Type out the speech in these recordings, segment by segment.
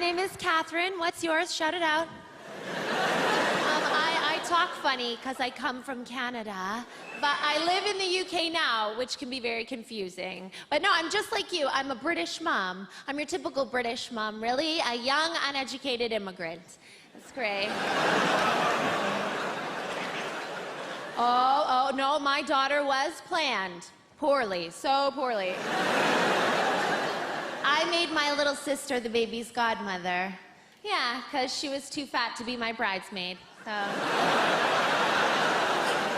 name is Katherine. What's yours? Shout it out. I talk funny because I come from Canada, but I live in the UK now, which can be very confusing. But no, I'm just like you. I'm a British mom. I'm your typical British mom, really. A young, uneducated immigrant. That's great. Oh, no, my daughter was planned. Poorly, so poorly. I made my little sister the baby's godmother. Yeah, because she was too fat to be my bridesmaid. So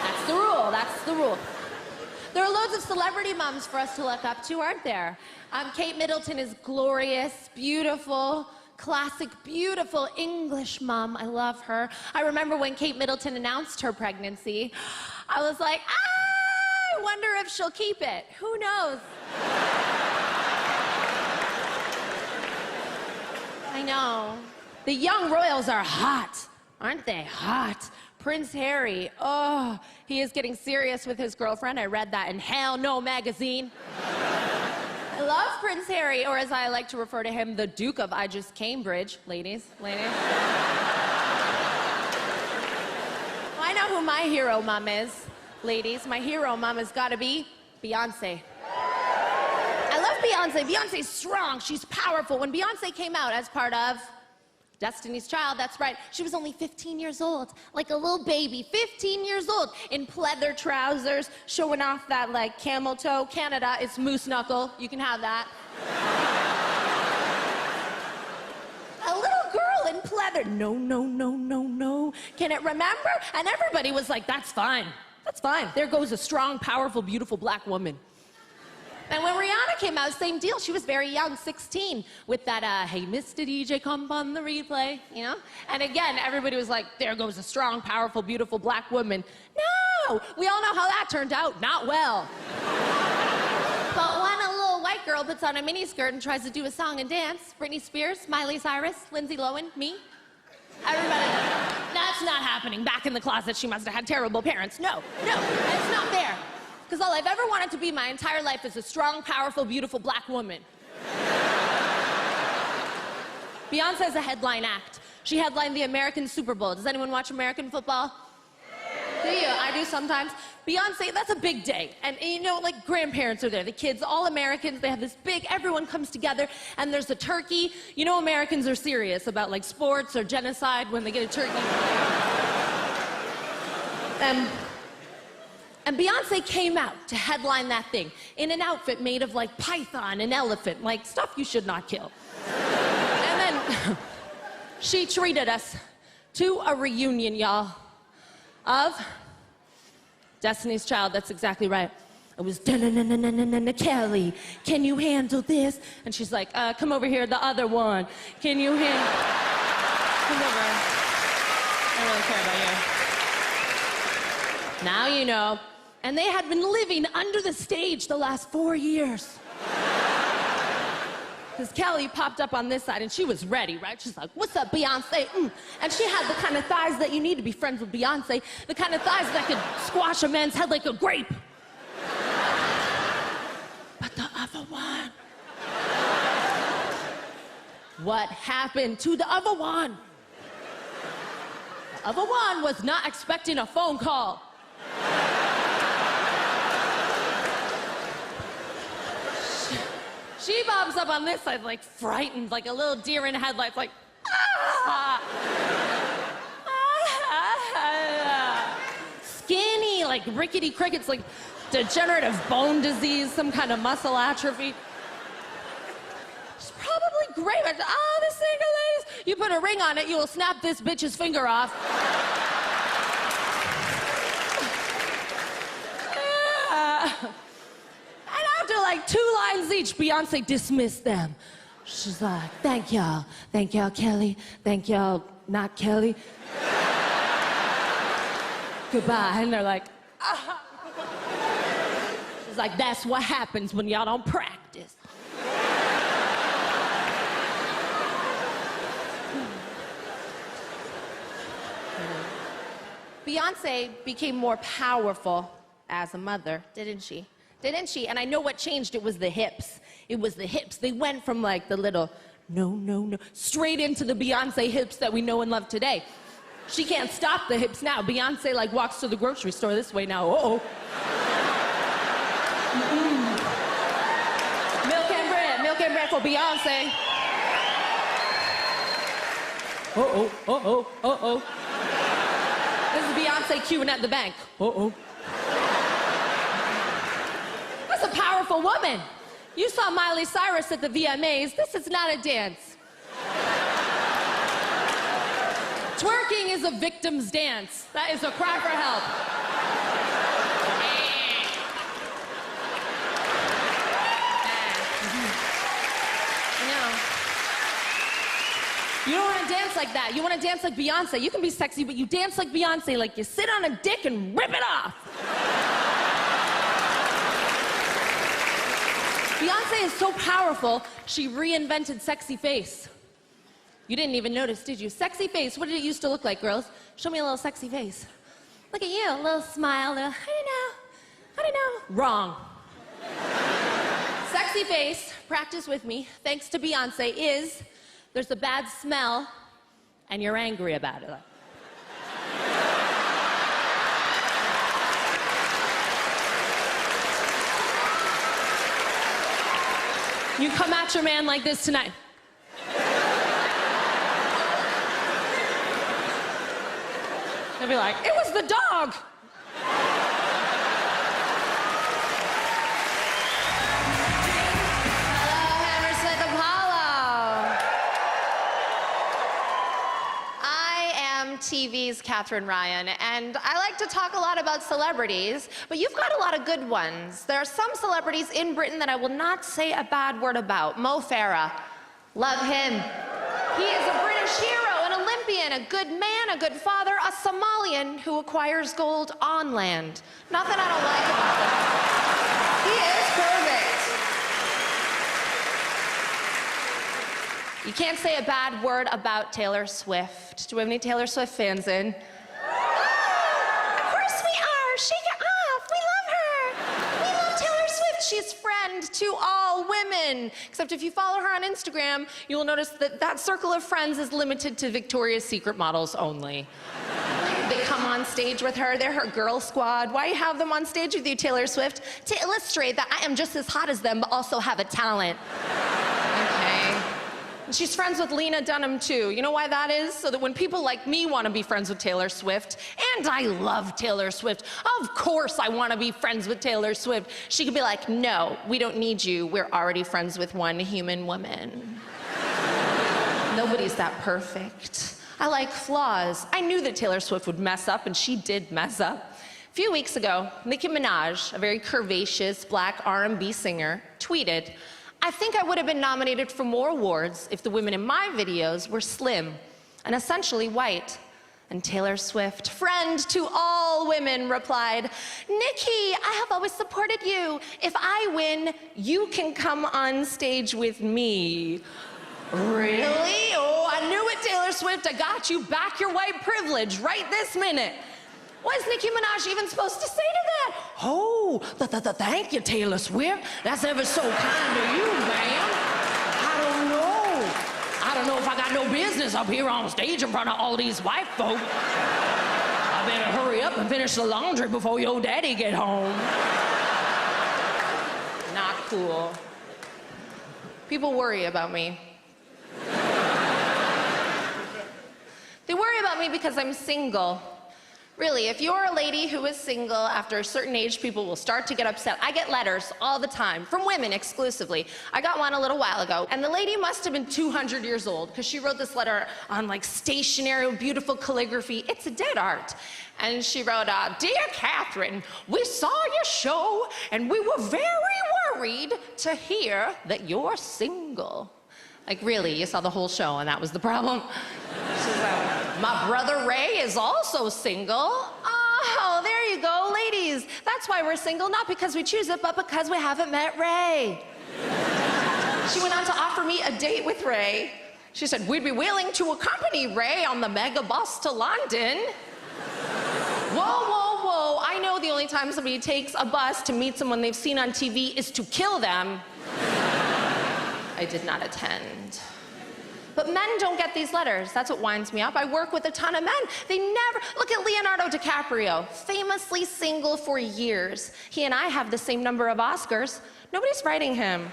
that's the rule, that's the rule. There are loads of celebrity moms for us to look up to, aren't there? Kate Middleton is glorious, beautiful, classic, beautiful English mom. I love her. I remember when Kate Middleton announced her pregnancy, I was like, I wonder if she'll keep it. Who knows? I know. The young royals are hot, aren't they? Hot. Prince Harry, oh, he is getting serious with his girlfriend. I read that in Hell No magazine. I love Prince Harry, or as I like to refer to him, the Duke of I Just Cambridge. Ladies. Well, I know who my hero mom is, ladies. My hero mom has got to be Beyonce. I love Beyonce. Beyonce's strong. She's powerful. When Beyonce came out as part of Destiny's Child, that's right, she was only 15 years old, like a little baby, 15 years old, in pleather trousers, showing off that, like, camel toe. Canada, it's moose knuckle. You can have that. A little girl in pleather. No, no, no, no, no. Can it remember? And everybody was like, that's fine. That's fine. There goes a strong, powerful, beautiful black woman. And when Rihanna came out, same deal. She was very young, 16, with that, hey, Mr. DJ, come on the replay, you know? And again, everybody was like, there goes a strong, powerful, beautiful black woman. No! We all know how that turned out. Not well. But when a little white girl puts on a miniskirt and tries to do a song and dance, Britney Spears, Miley Cyrus, Lindsay Lohan, me, everybody, that's not happening. Back in the closet, she must have had terrible parents. No, it's not there. Because all I've ever wanted to be my entire life is a strong, powerful, beautiful black woman. Beyonce's a headline act. She headlined the American Super Bowl. Does anyone watch American football? Do you? I do sometimes. Beyonce, that's a big day. And you know, like, grandparents are there, the kids, all Americans, they have this big, everyone comes together, and there's a turkey. You know Americans are serious about, like, sports or genocide when they get a turkey. And Beyonce came out to headline that thing in an outfit made of, like, python and elephant, like stuff you should not kill. And then she treated us to a reunion, y'all, of Destiny's Child. That's exactly right. It was Kelly, can you handle this? And she's like, come over here, the other one. Can you handle? Come over. I don't really care about you. Now you know. And they had been living under the stage the last 4 years. Because Kelly popped up on this side, and she was ready, right? She's like, what's up, Beyonce? And she had the kind of thighs that you need to be friends with Beyonce, the kind of thighs that could squash a man's head like a grape. But the other one. What happened to the other one? The other one was not expecting a phone call. She bobs up on this side, like, frightened, like a little deer in headlights, like, ah! Skinny, like rickety crickets, like degenerative bone disease, some kind of muscle atrophy. She's probably great. But, the single ladies, you put a ring on it, you will snap this bitch's finger off. After like 2 lines each, Beyonce dismissed them. She's like, thank y'all, Kelly, thank y'all, not Kelly. Goodbye. And they're like, ah. She's like, that's what happens when y'all don't practice. Beyonce became more powerful as a mother, didn't she? Didn't she? And I know what changed. It was the hips. It was the hips. They went from, like, the little No, no, no. Straight into the Beyonce hips that we know and love today. She can't stop the hips now. Beyonce like walks to the grocery store this way now. Uh-oh. Milk and bread for Beyonce. Uh-oh, uh-oh, uh-oh. This is Beyonce queuing at the bank. Uh-oh. That's a powerful woman. You saw Miley Cyrus at the VMAs. This is not a dance. Twerking is a victim's dance. That is a cry for help. You don't want to dance like that. You want to dance like Beyonce. You can be sexy, but you dance like Beyonce, like you sit on a dick and rip it off. Beyonce is so powerful, she reinvented sexy face. You didn't even notice, did you? Sexy face, what did it used to look like, girls? Show me a little sexy face. Look at you, a little smile, I don't know. Wrong. Sexy face, practice with me, thanks to Beyonce, is there's a bad smell and you're angry about it. You come at your man like this tonight. They'll be like, it was the dog. Hello, Hammersmith Apollo. I am TV's Katherine Ryan, and I like to talk a lot about celebrities, but you've got a lot of good ones. There are some celebrities in Britain that I will not say a bad word about. Mo Farah, love him. He is a British hero, an Olympian, a good man, a good father, a Somalian who acquires gold on land. Nothing I don't like about him. He is perfect. You can't say a bad word about Taylor Swift. Do we have any Taylor Swift fans in? Of course we are. Shake it off. We love her. We love Taylor Swift. She's friend to all women. Except if you follow her on Instagram, you will notice that that circle of friends is limited to Victoria's Secret models only. They come on stage with her. They're her girl squad. Why have them on stage with you, Taylor Swift? To illustrate that I am just as hot as them, but also have a talent. Okay. And she's friends with Lena Dunham, too. You know why that is? So that when people like me want to be friends with Taylor Swift, and I love Taylor Swift, of course I want to be friends with Taylor Swift, she could be like, no, we don't need you. We're already friends with one human woman. Nobody's that perfect. I like flaws. I knew that Taylor Swift would mess up, and she did mess up. A few weeks ago, Nicki Minaj, a very curvaceous black R&B singer, tweeted, I think I would have been nominated for more awards if the women in my videos were slim and essentially white. And Taylor Swift, friend to all women, replied, Nicki, I have always supported you. If I win, you can come on stage with me. Really? Oh, I knew it, Taylor Swift. I got you. Back your white privilege right this minute. What is Nicki Minaj even supposed to say to that? Oh, thank you, Taylor Swift. That's ever so kind of you, ma'am. I don't know if I got no business up here on stage in front of all these white folk. I better hurry up and finish the laundry before your daddy get home. Not cool. People worry about me. They worry about me because I'm single. Really, if you're a lady who is single, after a certain age, people will start to get upset. I get letters all the time, from women exclusively. I got one a little while ago, and the lady must have been 200 years old, because she wrote this letter on, like, stationery, beautiful calligraphy. It's a dead art. And she wrote, Dear Katherine, we saw your show, and we were very worried to hear that you're single. Like, really, you saw the whole show, and that was the problem? She's like, my brother Ray is also single. Oh, there you go, ladies. That's why we're single, not because we choose it, but because we haven't met Ray. She went on to offer me a date with Ray. She said, we'd be willing to accompany Ray on the mega bus to London. Whoa, whoa, whoa. I know the only time somebody takes a bus to meet someone they've seen on TV is to kill them. I did not attend. But men don't get these letters. That's what winds me up. I work with a ton of men. They never, look at Leonardo DiCaprio, famously single for years. He and I have the same number of Oscars. Nobody's writing him.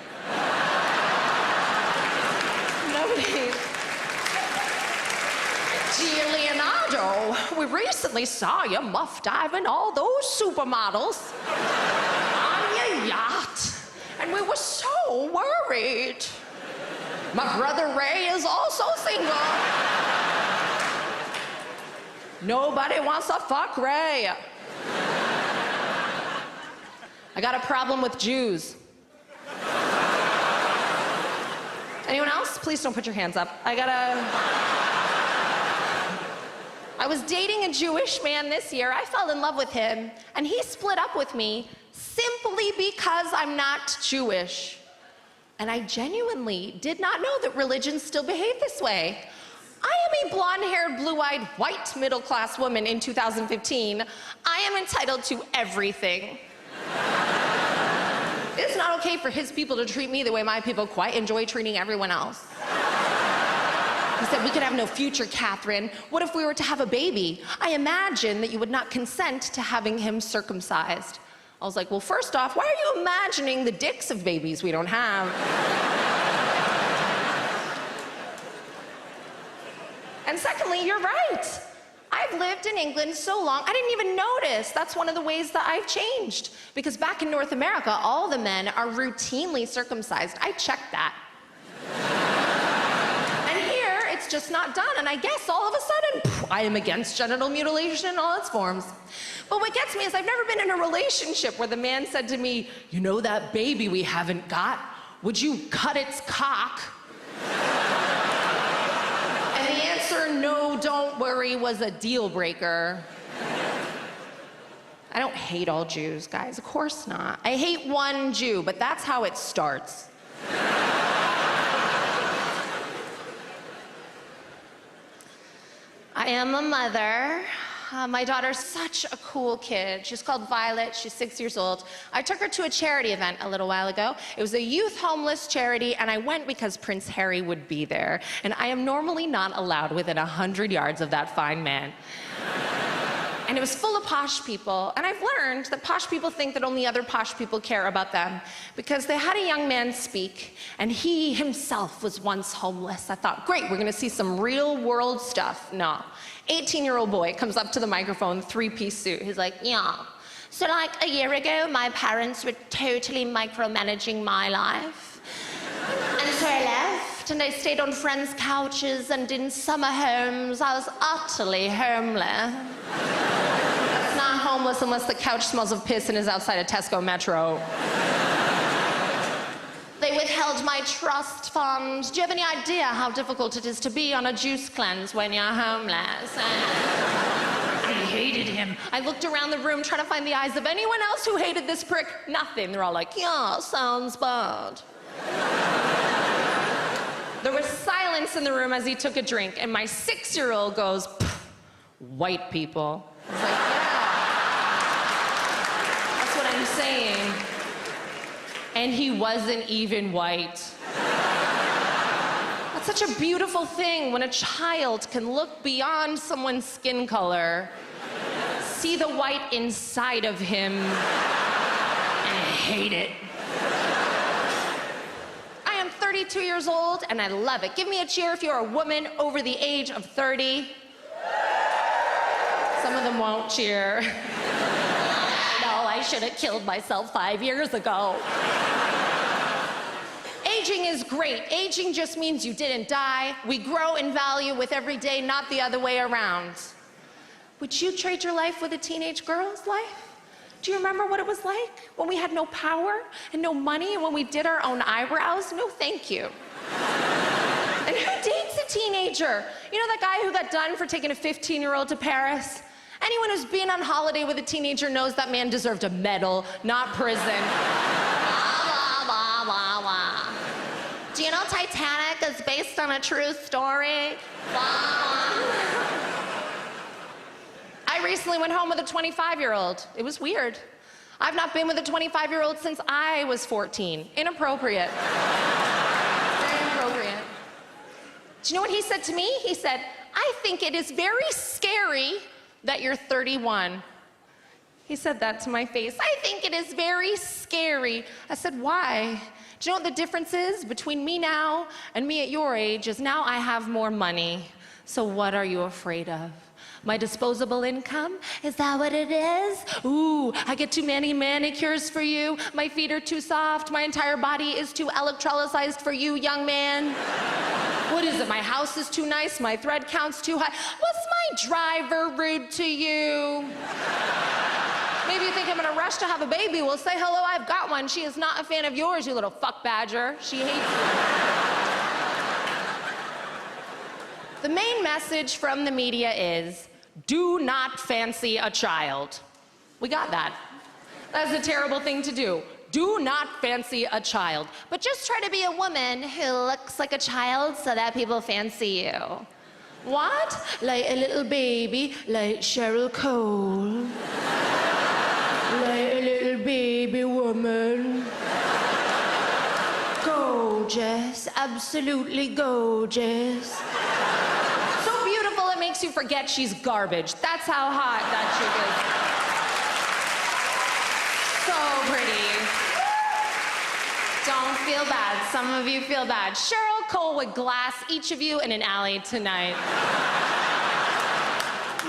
Nobody. Dear Leonardo, we recently saw you muff diving all those supermodels on your yacht, and we were so worried. My brother Ray is also single. Nobody wants to fuck Ray. I got a problem with Jews. Anyone else? Please don't put your hands up. I was dating a Jewish man this year. I fell in love with him, and he split up with me simply because I'm not Jewish. And I genuinely did not know that religions still behave this way. I am a blonde-haired, blue-eyed, white middle-class woman in 2015. I am entitled to everything. It's not okay for his people to treat me the way my people quite enjoy treating everyone else. He said, we could have no future, Katherine. What if we were to have a baby? I imagine that you would not consent to having him circumcised. I was like, well, first off, why are you imagining the dicks of babies we don't have? And secondly, you're right. I've lived in England so long, I didn't even notice. That's one of the ways that I've changed. Because back in North America, all the men are routinely circumcised. I checked that. And here, it's just not done. And I guess all of a sudden, I am against genital mutilation in all its forms. But what gets me is I've never been in a relationship where the man said to me, you know that baby we haven't got? Would you cut its cock? And the answer, no, don't worry, was a deal breaker. I don't hate all Jews, guys, of course not. I hate one Jew, but that's how it starts. I am a mother. My daughter's such a cool kid. She's called Violet. She's 6 years old. I took her to a charity event a little while ago. It was a youth homeless charity, and I went because Prince Harry would be there. And I am normally not allowed within 100 yards of that fine man. And it was full of posh people. And I've learned that posh people think that only other posh people care about them, because they had a young man speak, and he himself was once homeless. I thought, great, we're gonna see some real world stuff. No. 18-year-old boy comes up to the microphone, three-piece suit. He's like, yeah. So like a year ago, my parents were totally micromanaging my life. And so I left, and I stayed on friends' couches and in summer homes. I was utterly homeless. That's not homeless unless the couch smells of piss and is outside a Tesco Metro. They withheld my trust fund. Do you have any idea how difficult it is to be on a juice cleanse when you're homeless? I hated him. I looked around the room trying to find the eyes of anyone else who hated this prick. Nothing. They're all like, yeah, sounds bad. There was silence in the room as he took a drink, and my 6-year-old goes, white people. I was like, yeah. That's what I'm saying. And he wasn't even white. That's such a beautiful thing when a child can look beyond someone's skin color, see the white inside of him, and hate it. I am 32 years old, and I love it. Give me a cheer if you're a woman over the age of 30. Some of them won't cheer. I should have killed myself 5 years ago. Aging is great. Aging just means you didn't die. We grow in value with every day, not the other way around. Would you trade your life with a teenage girl's life? Do you remember what it was like when we had no power and no money, and when we did our own eyebrows? No, thank you. And who dates a teenager? You know that guy who got done for taking a 15-year-old to Paris? Anyone who's been on holiday with a teenager knows that man deserved a medal, not prison. Wah, wah, wah, wah. Do you know Titanic is based on a true story? Wah. I recently went home with a 25-year-old. It was weird. I've not been with a 25-year-old since I was 14. Inappropriate. Very inappropriate. Do you know what he said to me? He said, I think it is very scary that you're 31. He said that to my face. I think it is very scary. I said, why? Do you know what the difference is between me now and me at your age is now I have more money. So what are you afraid of? My disposable income? Is that what it is? Ooh, I get too many manicures for you. My feet are too soft. My entire body is too electrolyzed for you, young man. What is it? My house is too nice. My thread count's too high. Was my driver rude to you? Maybe you think I'm in a rush to have a baby. Well, say hello, I've got one. She is not a fan of yours, you little fuck badger. She hates you. The main message from the media is, do not fancy a child. We got that. That's a terrible thing to do. Do not fancy a child. But just try to be a woman who looks like a child so that people fancy you. What? Like a little baby, like Cheryl Cole. Like a little baby woman. Gorgeous, absolutely gorgeous. So beautiful it makes you forget she's garbage. That's how hot that chick is. So pretty. Don't feel bad. Some of you feel bad. Cheryl Cole would glass each of you in an alley tonight.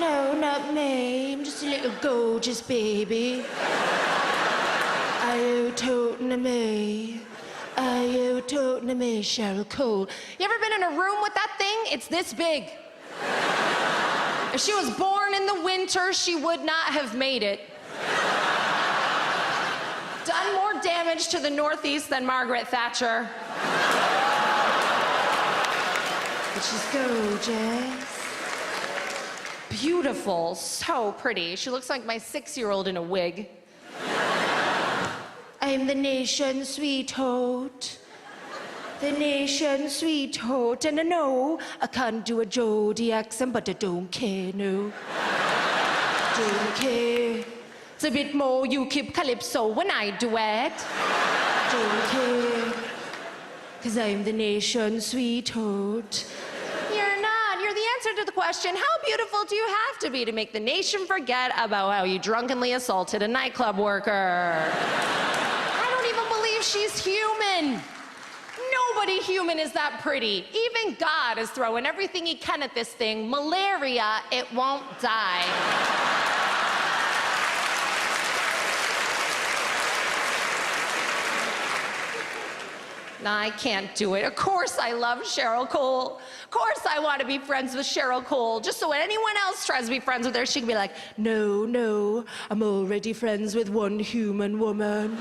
No, not me. I'm just a little gorgeous baby. Are you talking to me? Are you talking to me, Cheryl Cole? You ever been in a room with that thing? It's this big. If she was born in the winter, she would not have made it. Done more damage to the Northeast than Margaret Thatcher. But she's gorgeous. Beautiful, so pretty. She looks like my 6-year-old in a wig. I'm the nation's sweetheart. The nation's sweetheart. And I know I can't do a Jodie accent, but I don't care, no. Don't care. It's a bit more UKIP calypso when I duet. Don't care. 'Cause I'm the nation's sweetheart. You're not. You're the answer to the question, how beautiful do you have to be to make the nation forget about how you drunkenly assaulted a nightclub worker? I don't even believe she's human. Nobody human is that pretty. Even God is throwing everything he can at this thing. Malaria, it won't die. No, I can't do it. Of course I love Cheryl Cole. Of course I want to be friends with Cheryl Cole. Just so when anyone else tries to be friends with her, she can be like, no, no, I'm already friends with one human woman.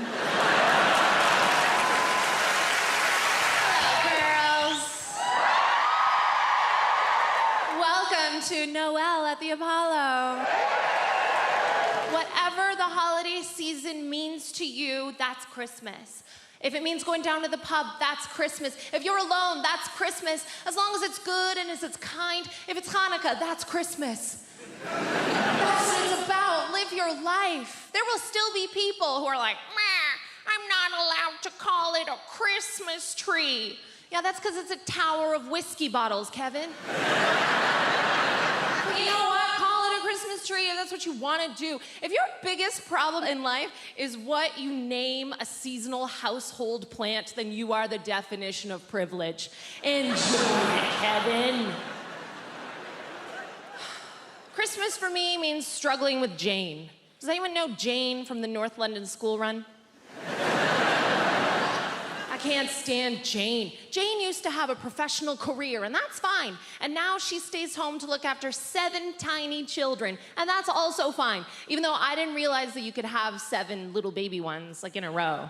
Hello, girls. Welcome to Noel at the Apollo. Whatever the holiday season means to you, that's Christmas. If it means going down to the pub, that's Christmas. If you're alone, that's Christmas. As long as it's good and as it's kind. If it's Hanukkah, that's Christmas. That's what it's about. Live your life. There will still be people who are like, meh, I'm not allowed to call it a Christmas tree. Yeah, that's because it's a tower of whiskey bottles, Kevin. But you know what? Christmas tree, if that's what you want to do. If your biggest problem in life is what you name a seasonal household plant, then you are the definition of privilege. Enjoy it, Kevin. Christmas for me means struggling with Jane. Does anyone know Jane from the North London school run? I can't stand Jane. Jane used to have a professional career, and that's fine. And now she stays home to look after 7 tiny children, and that's also fine. Even though I didn't realize that you could have 7 little baby ones, like in a row.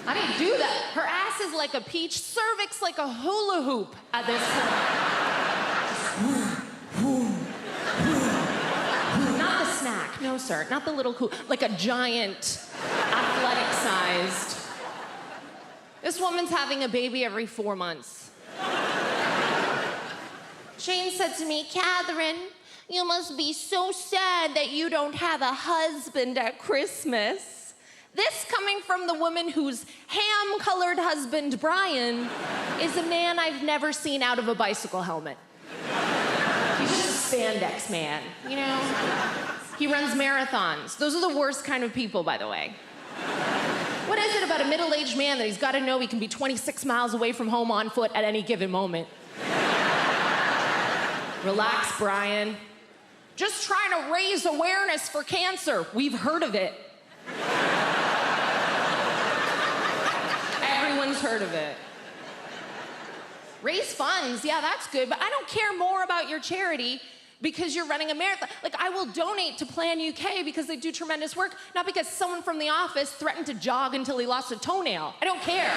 I didn't do that. Her ass is like a peach, cervix like a hula hoop at this point. Not the snack, no sir, not the little hoop, like a giant, athletic-sized. This woman's having a baby every 4 months. Jane said to me, Katherine, you must be so sad that you don't have a husband at Christmas. This coming from the woman whose ham-colored husband, Brian, is a man I've never seen out of a bicycle helmet. He's just a spandex man, you know? He runs marathons. Those are the worst kind of people, by the way. What is it about a middle-aged man that he's got to know he can be 26 miles away from home on foot at any given moment? Relax, Brian. Just trying to raise awareness for cancer. We've heard of it. Everyone's heard of it. Raise funds, yeah, that's good, but I don't care more about your charity because you're running a marathon. Like, I will donate to Plan UK because they do tremendous work, not because someone from the office threatened to jog until he lost a toenail. I don't care.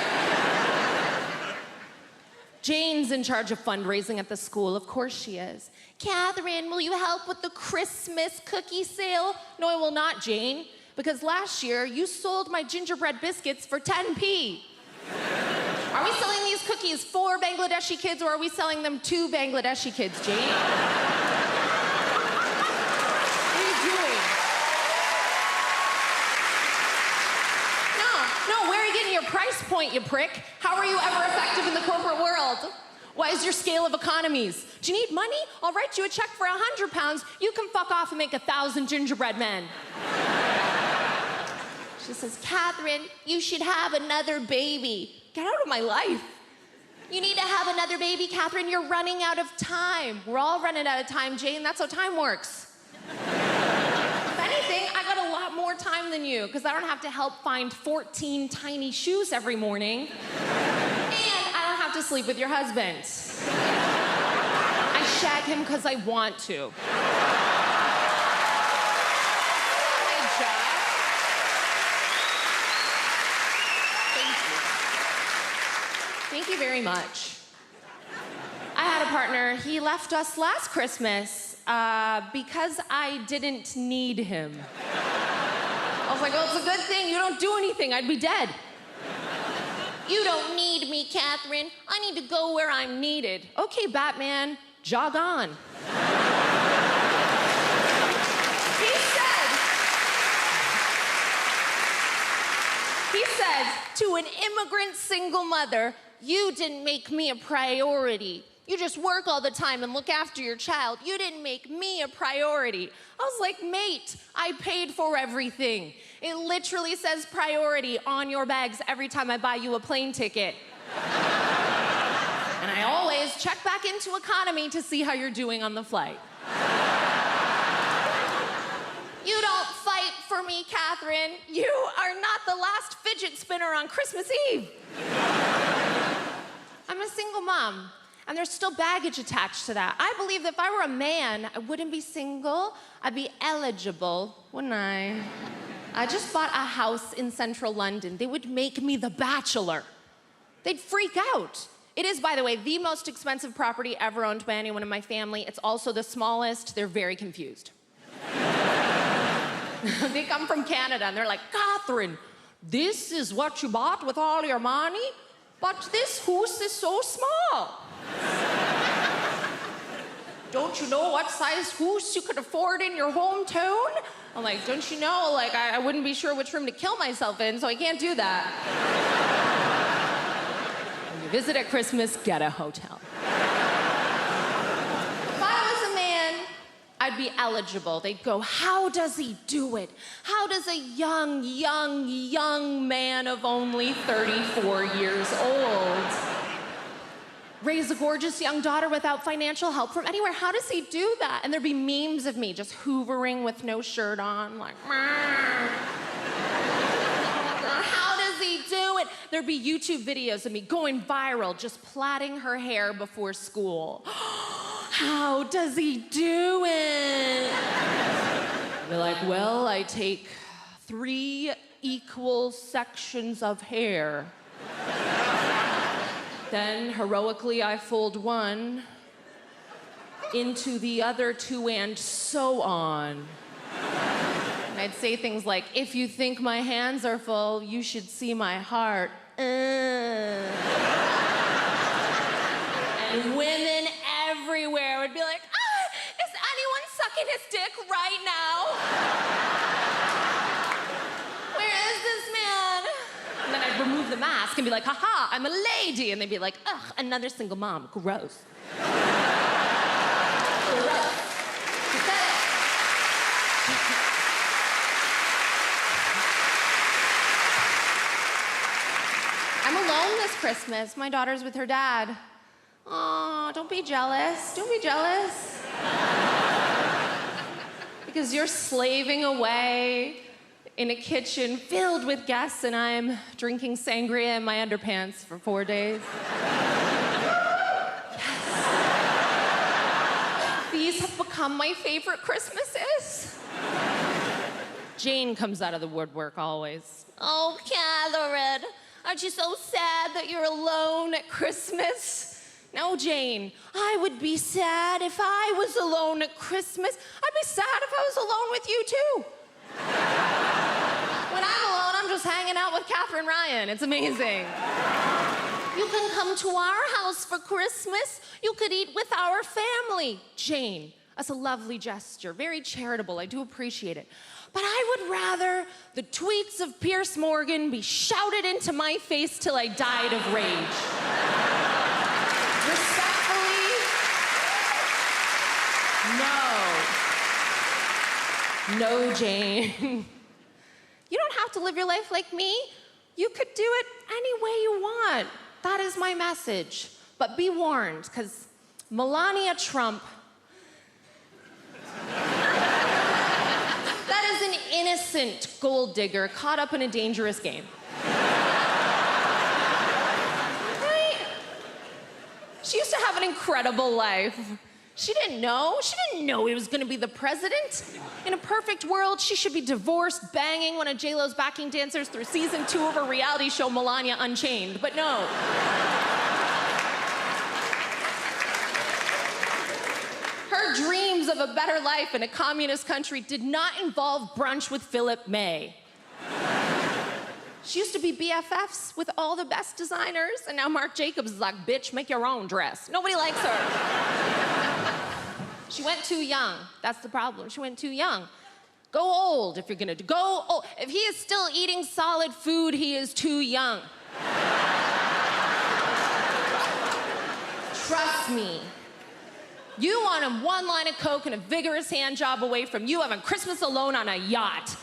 Jane's in charge of fundraising at the school. Of course she is. Catherine, will you help with the Christmas cookie sale? No, I will not, Jane, because last year you sold my gingerbread biscuits for 10p. Are we selling these cookies for Bangladeshi kids or are we selling them to Bangladeshi kids, Jane? What are you doing? No, where are you getting your price point, you prick? How are you ever effective in the corporate world? What is your scale of economies? Do you need money? I'll write you a check for £100. You can fuck off and make 1,000 gingerbread men. She says, Catherine, you should have another baby. Get out of my life. You need to have another baby, Catherine. You're running out of time. We're all running out of time, Jane. That's how time works. If anything, I got a lot more time than you because I don't have to help find 14 tiny shoes every morning. And I don't have to sleep with your husband. I shag him because I want to. Thank you very much. I had a partner. He left us last Christmas because I didn't need him. I was like, well, it's a good thing you don't do anything. I'd be dead. You don't need me, Catherine. I need to go where I'm needed. Okay, Batman, jog on. He said to an immigrant single mother, you didn't make me a priority. You just work all the time and look after your child. You didn't make me a priority. I was like, mate, I paid for everything. It literally says priority on your bags every time I buy you a plane ticket. And I always check back into economy to see how you're doing on the flight. You don't fight for me, Catherine. You are not the last fidget spinner on Christmas Eve. I'm a single mom, and there's still baggage attached to that. I believe that if I were a man, I wouldn't be single. I'd be eligible, wouldn't I? I just bought a house in central London. They would make me the Bachelor. They'd freak out. It is, by the way, the most expensive property ever owned by anyone in my family. It's also the smallest. They're very confused. They come from Canada, and they're like, Catherine, this is what you bought with all your money? But this house is so small. Don't you know what size house you could afford in your hometown? I'm like, don't you know? Like, I wouldn't be sure which room to kill myself in, so I can't do that. When you visit at Christmas, get a hotel. I'd be eligible. They'd go, how does he do it? How does a young man of only 34 years old raise a gorgeous young daughter without financial help from anywhere? How does he do that? And there'd be memes of me just hoovering with no shirt on, like, how does he do it? There'd be YouTube videos of me going viral, just plaiting her hair before school. How does he do it? They're like, well, I take 3 equal sections of hair. Then, heroically, I fold one into the other 2 and so on. And I'd say things like, if you think my hands are full, you should see my heart. And women everywhere would be like, is anyone sucking his dick right now? Where is this mask and be like, haha, I'm a lady. And they'd be like, ugh, another single mom, gross. I'm alone this Christmas. My daughter's with her dad. Aw, don't be jealous. Don't be jealous. Because you're slaving away in a kitchen filled with guests and I'm drinking sangria in my underpants for 4 days. These have become my favorite Christmases. Jane comes out of the woodwork always. Oh, Katherine, aren't you so sad that you're alone at Christmas? No, Jane, I would be sad if I was alone at Christmas. I'd be sad if I was alone with you too. When I'm alone, I'm just hanging out with Katherine Ryan. It's amazing. You can come to our house for Christmas. You could eat with our family. Jane, that's a lovely gesture, very charitable. I do appreciate it. But I would rather the tweets of Pierce Morgan be shouted into my face till I died of rage. Respectfully, no. No, Jane. You don't have to live your life like me. You could do it any way you want. That is my message. But be warned, because Melania Trump, that is an innocent gold digger caught up in a dangerous game. Right? She used to have an incredible life. She didn't know he was gonna be the president. In a perfect world, she should be divorced, banging one of J-Lo's backing dancers through season 2 of her reality show, Melania Unchained. But no. Her dreams of a better life in a communist country did not involve brunch with Philip May. She used to be BFFs with all the best designers, and now Marc Jacobs is like, bitch, make your own dress. Nobody likes her. She went too young. That's the problem. She went too young. Go old if you're gonna go old. If he is still eating solid food, he is too young. Trust me. You want one line of coke and a vigorous hand job away from you having Christmas alone on a yacht.